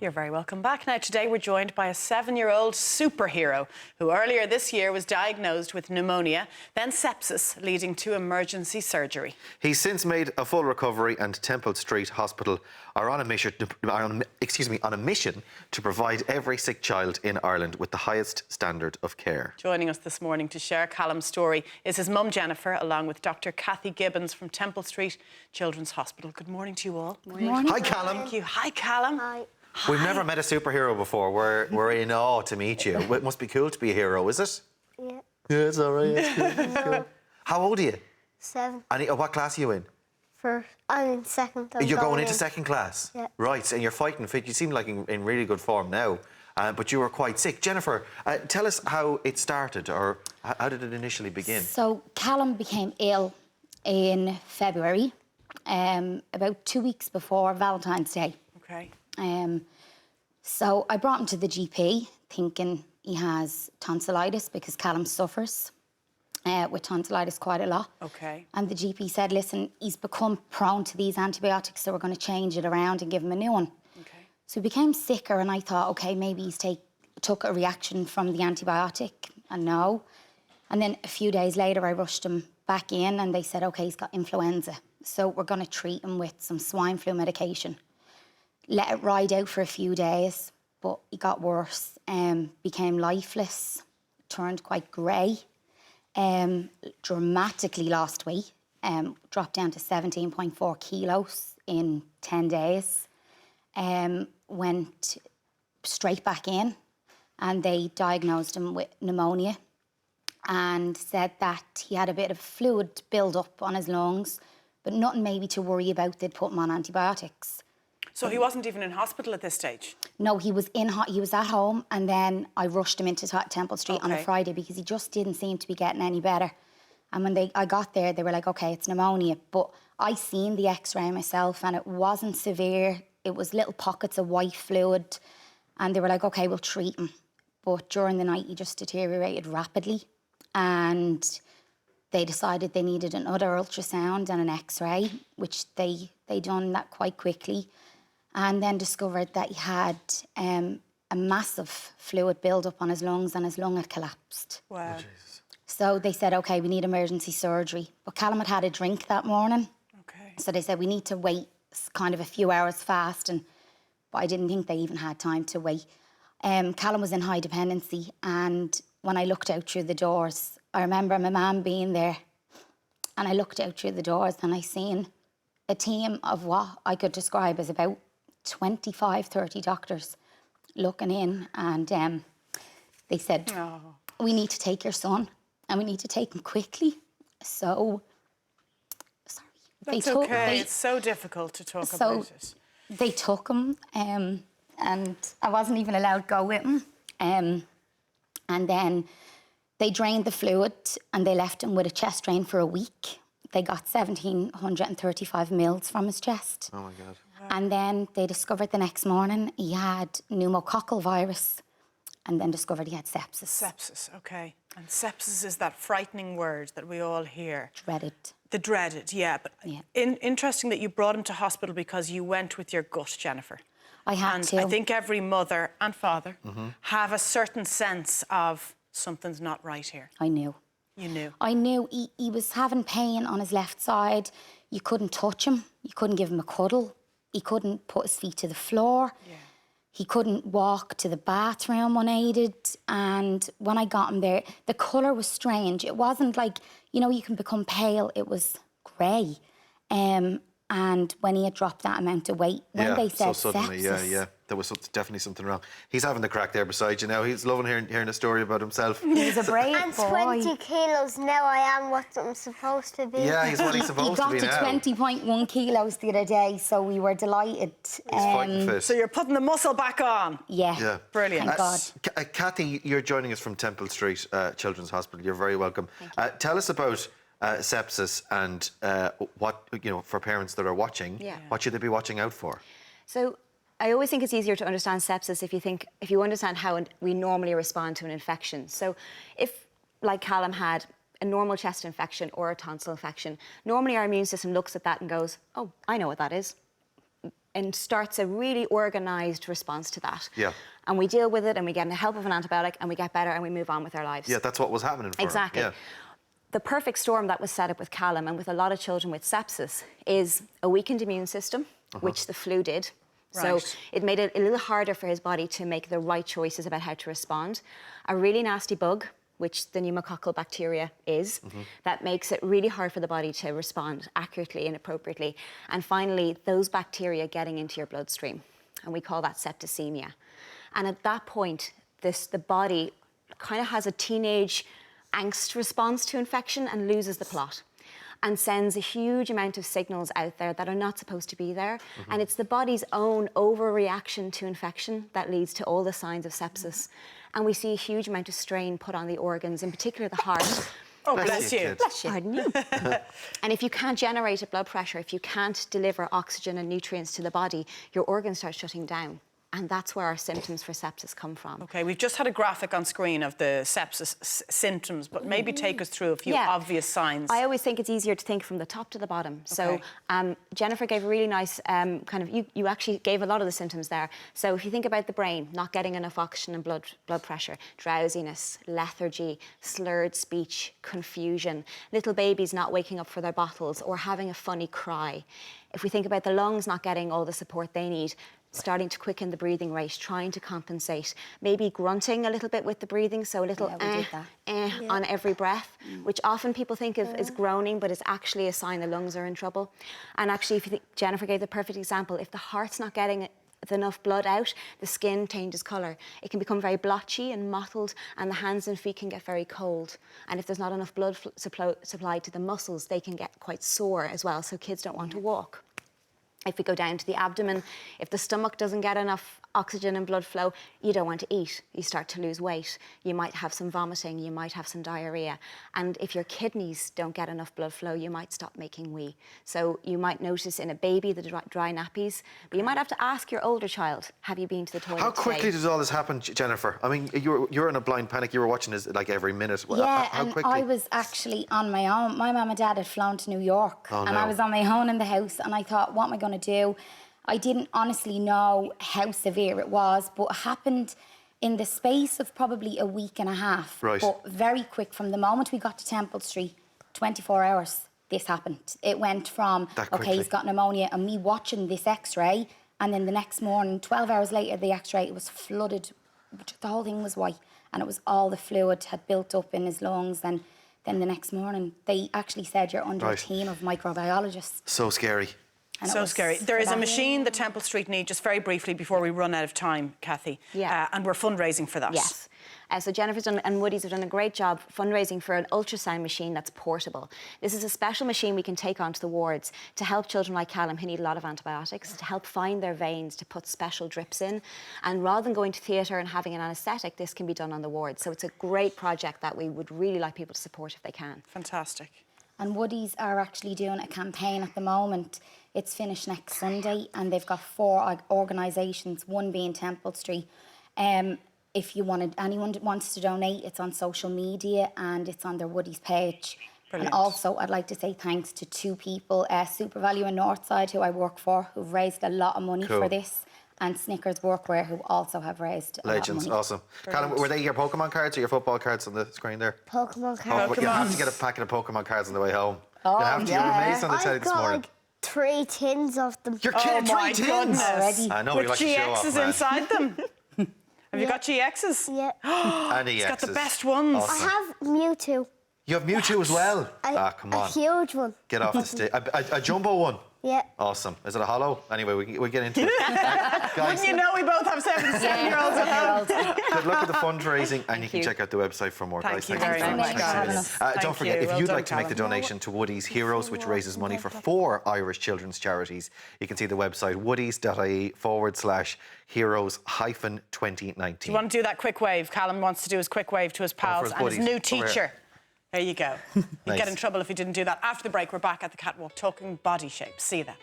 You're very welcome back. Now, today we're joined by a 7-year-old superhero who earlier this year was diagnosed with pneumonia, then sepsis, leading to emergency surgery. He's since made a full recovery, and Temple Street Hospital are on a mission to provide every sick child in Ireland with the highest standard of care. Joining us this morning to share Callum's story is his mum Jennifer, along with Dr. Kathy Gibbons from Temple Street Children's Hospital. Good morning to you all. Good morning. Hi, Callum. Thank you. Hi, Callum. Hi. We've never met a superhero before. We're in awe to meet you. It must be cool to be a hero, is it? Yeah. Yeah, it's all right. It's cool. How old are you? 7. And what class are you in? I'm in second. You're going into second class? Yeah. Right, and you're fighting fit. You seem like in really good form now, but you were quite sick. Jennifer, tell us how it started, or how did it initially begin? So Callum became ill in February, about 2 weeks before Valentine's Day. Okay. So I brought him to the GP thinking he has tonsillitis, because Callum suffers with tonsillitis quite a lot. Okay. And the GP said, listen, he's become prone to these antibiotics, so we're going to change it around and give him a new one. Okay. So he became sicker, and I thought, OK, maybe he's took a reaction from the antibiotic, and no. And then a few days later, I rushed him back in, and they said, OK, he's got influenza, so we're going to treat him with some swine flu medication. Let it ride out for a few days, but he got worse, became lifeless, turned quite grey, dramatically lost weight, dropped down to 17.4 kilos in 10 days, went straight back in, and they diagnosed him with pneumonia and said that he had a bit of fluid build-up on his lungs, but nothing maybe to worry about. They'd put him on antibiotics. So he wasn't even in hospital at this stage? No, he was at home, and then I rushed him into Temple Street on a Friday, because he just didn't seem to be getting any better. And when I got there, they were like, OK, it's pneumonia. But I seen the X-ray myself, and it wasn't severe. It was little pockets of white fluid. And they were like, OK, we'll treat him. But during the night, he just deteriorated rapidly. And they decided they needed another ultrasound and an X-ray, which they done that quite quickly. And then discovered that he had a massive fluid build-up on his lungs, and his lung had collapsed. Wow. Oh, So they said, OK, we need emergency surgery. But Callum had a drink that morning. Okay. So they said, we need to wait kind of a few hours fast. But I didn't think they even had time to wait. Callum was in high dependency, and when I looked out through the doors, I remember my mum being there, and I looked out through the doors and I seen a team of what I could describe as about 25, 30 doctors looking in, and they said, we need to take your son, and we need to take him quickly. So, sorry. That's okay. It's so difficult to talk about it. They took him, and I wasn't even allowed to go with him. And then they drained the fluid, and they left him with a chest drain for a week. They got 1,735 mils from his chest. Oh, my God. And then they discovered the next morning he had pneumococcal virus, and then discovered he had sepsis. Sepsis, OK. And sepsis is that frightening word that we all hear. Dreaded. The dreaded, yeah. But interesting that you brought him to hospital because you went with your gut, Jennifer. I had to. I think every mother and father have a certain sense of something's not right here. I knew. You knew? I knew. He was having pain on his left side. You couldn't touch him. You couldn't give him a cuddle. He couldn't put his feet to the floor. Yeah. He couldn't walk to the bathroom unaided. And when I got him there, the colour was strange. It wasn't like, you know, you can become pale. It was grey. And when he had dropped that amount of weight, when they said so suddenly, sepsis... there was definitely something wrong. He's having the crack there beside you now. He's loving hearing a story about himself. He's a brave and boy. 20 kilos now. I am what I'm supposed to be. Yeah, he's what he's supposed to be now. He got to 20.1 kilos the other day, so we were delighted. He's fighting fit. So you're putting the muscle back on? Yeah. Brilliant. Thank God. Kathy, you're joining us from Temple Street Children's Hospital. You're very welcome. Tell us about sepsis and what, you know, for parents that are watching, what should they be watching out for? So I always think it's easier to understand sepsis if you understand how we normally respond to an infection. So if, like Callum had, a normal chest infection or a tonsil infection, normally our immune system looks at that and goes, oh, I know what that is. and starts a really organised response to that. Yeah. And we deal with it, and we get the help of an antibiotic, and we get better, and we move on with our lives. Yeah, that's what was happening for Exactly. him. Yeah. The perfect storm that was set up with Callum and with a lot of children with sepsis is a weakened immune system, which the flu did. Right. So it made it a little harder for his body to make the right choices about how to respond. A really nasty bug, which the pneumococcal bacteria is, that makes it really hard for the body to respond accurately and appropriately. And finally, those bacteria getting into your bloodstream. And we call that septicemia. And at that point, the body kind of has a teenage angst response to infection and loses the plot and sends a huge amount of signals out there that are not supposed to be there. And it's the body's own overreaction to infection that leads to all the signs of sepsis. And we see a huge amount of strain put on the organs, in particular the heart. Oh, bless you. Bless you. Pardon you. And if you can't generate a blood pressure, if you can't deliver oxygen and nutrients to the body, your organs start shutting down. And that's where our symptoms for sepsis come from. OK, we've just had a graphic on screen of the sepsis symptoms, but maybe take us through a few obvious signs. I always think it's easier to think from the top to the bottom. So Jennifer gave a really nice you actually gave a lot of the symptoms there. So if you think about the brain, not getting enough oxygen and blood pressure, drowsiness, lethargy, slurred speech, confusion, little babies not waking up for their bottles or having a funny cry. If we think about the lungs not getting all the support they need, starting to quicken the breathing rate, trying to compensate, maybe grunting a little bit with the breathing, so a little on every breath, which often people think of as groaning, but is actually a sign the lungs are in trouble. And actually, if you think, Jennifer gave the perfect example, if the heart's not getting enough blood out, the skin changes colour. It can become very blotchy and mottled, and the hands and feet can get very cold. And if there's not enough blood supplied to the muscles, they can get quite sore as well, so kids don't want to walk. If we go down to the abdomen, if the stomach doesn't get enough oxygen and blood flow, you don't want to eat. You start to lose weight. You might have some vomiting. You might have some diarrhea. And if your kidneys don't get enough blood flow, you might stop making wee. So you might notice in a baby the dry nappies, but you might have to ask your older child, have you been to the toilet How quickly does all this happen, Jennifer? I mean, you're in a blind panic. You were watching this like every minute. Yeah, how and quickly? I was actually on my own. My mum and dad had flown to New York, and I was on my own in the house, and I thought, what am I going to do? I didn't honestly know how severe it was, but it happened in the space of probably a week and a half. Right. But very quick, from the moment we got to Temple Street, 24 hours, this happened. It went from, OK, he's got pneumonia, and me watching this X-ray, and then the next morning, 12 hours later, the X-ray, it was flooded. The whole thing was white, and it was all the fluid had built up in his lungs. And then the next morning, they actually said you're under a team of microbiologists. So scary. And so scary. There is a machine that Temple Street need, just very briefly before we run out of time, Cathy. Yeah. And we're fundraising for that. Yes. So Jennifer's done, and Woody's have done a great job fundraising for an ultrasound machine that's portable. This is a special machine we can take onto the wards to help children like Callum who need a lot of antibiotics, to help find their veins, to put special drips in. And rather than going to theatre and having an anaesthetic, this can be done on the ward. So it's a great project that we would really like people to support if they can. Fantastic. And Woody's are actually doing a campaign at the moment. It's finished next Sunday, and they've got 4 organisations, one being Temple Street. If anyone wants to donate, it's on social media and it's on their Woody's page. Brilliant. And also, I'd like to say thanks to 2 people, Super Value in Northside, who I work for, who've raised a lot of money for this, and Snickers Workwear, who also have raised a lot of money. Awesome. Callum, were they your Pokemon cards or your football cards on the screen there? Pokemon cards. You have to get a packet of Pokemon cards on the way home. Oh, you have to. You were amazed on the telly this morning. Like 3 tins of them. You're kidding? 3 tins already. I know. With GXs inside them. Have you got GXs? Yeah. And He's got the best ones. Awesome. I have Mewtwo. You have Mewtwo as well? Come on. A huge one. Get off the stage. A jumbo one? Yeah. Awesome. Is it a hollow? Anyway, we get into it. Guys, Wouldn't you know we both have 7-year-olds at home? good luck with the fundraising, and you can check out the website for more. Thank guys. you very much. Don't forget, if you'd like to make the donation to Woody's Heroes, which raises money for 4 Irish children's charities, you can see the website woodies.ie/heroes-2019. Do you want to do that quick wave? Callum wants to do his quick wave to his pals and his new teacher. There you go. You'd get in trouble if you didn't do that. After the break, we're back at the catwalk talking body shape. See you then.